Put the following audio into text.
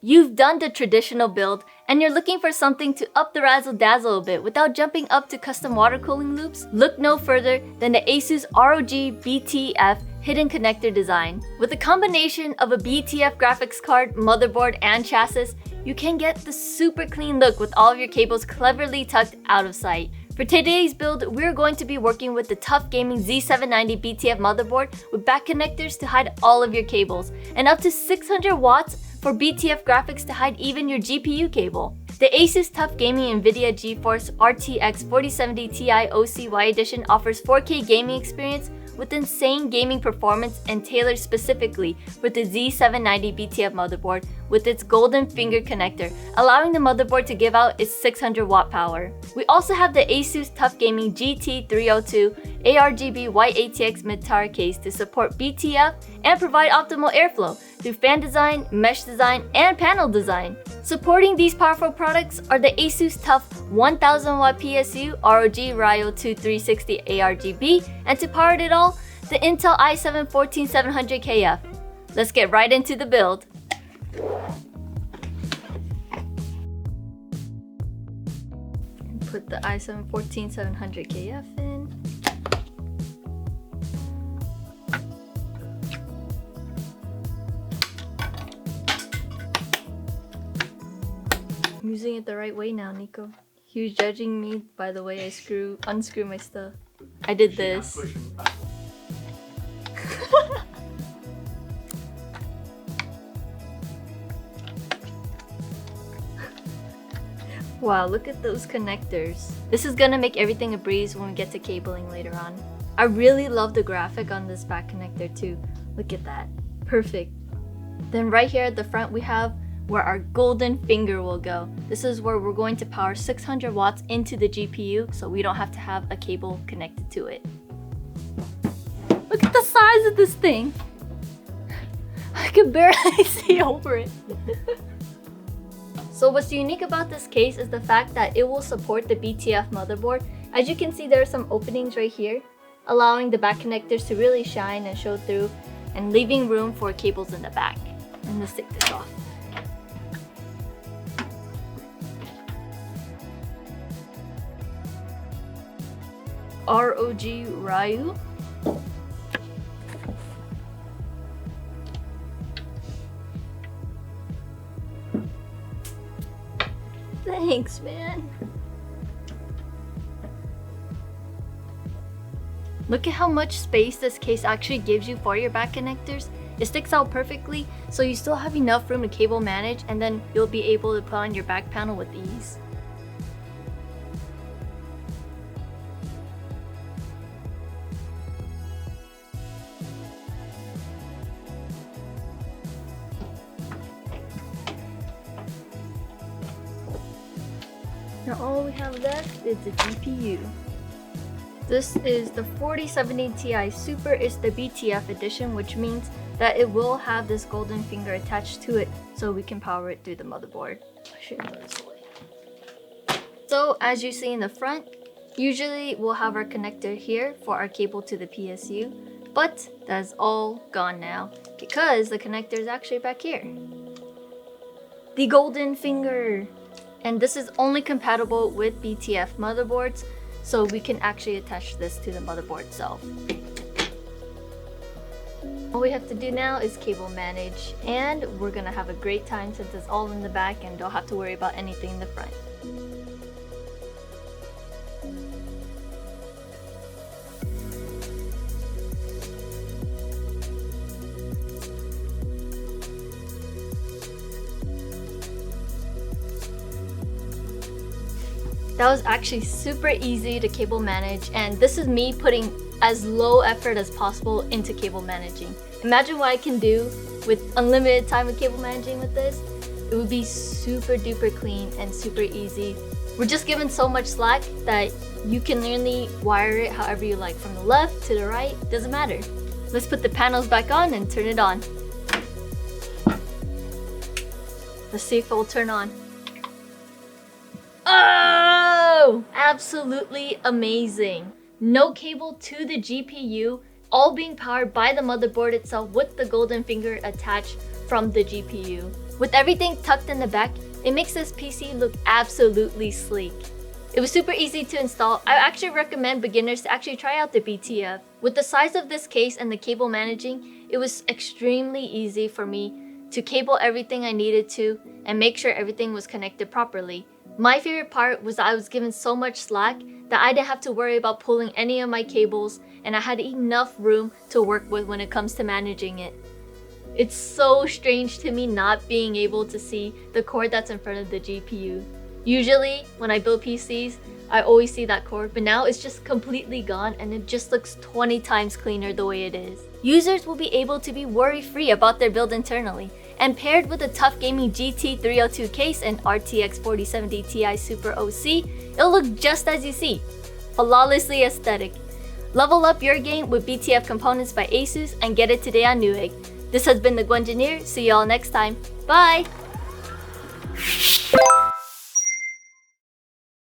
You've done the traditional build and you're looking for something to up the razzle dazzle a bit without jumping up to custom water cooling loops? Look no further than the ASUS ROG BTF hidden connector design. With a combination of a BTF graphics card, motherboard, and chassis, you can get the super clean look with all of your cables cleverly tucked out of sight. For today's build, we're going to be working with the tough gaming Z790 BTF motherboard with back connectors to hide all of your cables, and up to 600 watts for BTF graphics to hide even your GPU cable. The ASUS Tough Gaming NVIDIA GeForce RTX 4070 Ti OCY Edition offers 4K gaming experience with insane gaming performance and tailored specifically for the Z790 BTF motherboard with its golden finger connector, allowing the motherboard to give out its 600 watt power. We also have the ASUS Tough Gaming GT302 ARGB white ATX mid-tower case to support BTF and provide optimal airflow through fan design, mesh design, and panel design. Supporting these powerful products are the ASUS Tough 1000 watt PSU ROG Ryo 2360 ARGB, and to power it all, the Intel i7 14700KF. Let's get right into the build. Put the i7 14700KF in. I'm using it the right way now, Nico. He was judging me by the way I unscrew my stuff. I did this. Wow, look at those connectors. This is gonna make everything a breeze when we get to cabling later on. I really love the graphic on this back connector too. Look at that. Perfect. Then right here at the front we have where our golden finger will go. This is where we're going to power 600 watts into the GPU so we don't have to have a cable connected to it. Look at the size of this thing. I can barely see over it. So what's unique about this case is the fact that it will support the BTF motherboard. As you can see, there are some openings right here, allowing the back connectors to really shine and show through and leaving room for cables in the back. And let's take this off. ROG Ryo. Thanks, man. Look at how much space this case actually gives you for your back connectors. It sticks out perfectly, so you still have enough room to cable manage, and then you'll be able to put on your back panel with ease. Now all we have left is the GPU. This is the 4070 Ti Super. It's the BTF edition, which means that it will have this golden finger attached to it so we can power it through the motherboard. I should go this way. So as you see in the front, usually we'll have our connector here for our cable to the PSU, but that's all gone now because the connector is actually back here. The golden finger. And this is only compatible with BTF motherboards, so we can actually attach this to the motherboard itself. All we have to do now is cable manage, and we're gonna have a great time since it's all in the back and don't have to worry about anything in the front. That was actually super easy to cable manage, and this is me putting as low effort as possible into cable managing. Imagine what I can do with unlimited time of cable managing with this. It would be super duper clean and super easy. We're just given so much slack that you can literally wire it however you like, from the left to the right, doesn't matter. Let's put the panels back on and turn it on. Let's see if it will turn on. Oh, absolutely amazing. No cable to the GPU, all being powered by the motherboard itself with the golden finger attached from the GPU. With everything tucked in the back, it makes this PC look absolutely sleek. It was super easy to install. I actually recommend beginners to actually try out the BTF. With the size of this case and the cable managing, it was extremely easy for me to cable everything I needed to and make sure everything was connected properly. My favorite part was that I was given so much slack that I didn't have to worry about pulling any of my cables, and I had enough room to work with when it comes to managing it. It's so strange to me not being able to see the cord that's in front of the GPU. Usually, when I build PCs, I always see that cord, but now it's just completely gone and it just looks 20 times cleaner the way it is. Users will be able to be worry-free about their build internally, and paired with a tough gaming GT302 case and RTX 4070 Ti Super OC, it'll look just as you see, flawlessly aesthetic. Level up your game with BTF components by ASUS and get it today on Newegg. This has been the Gwengineer. See y'all next time. Bye!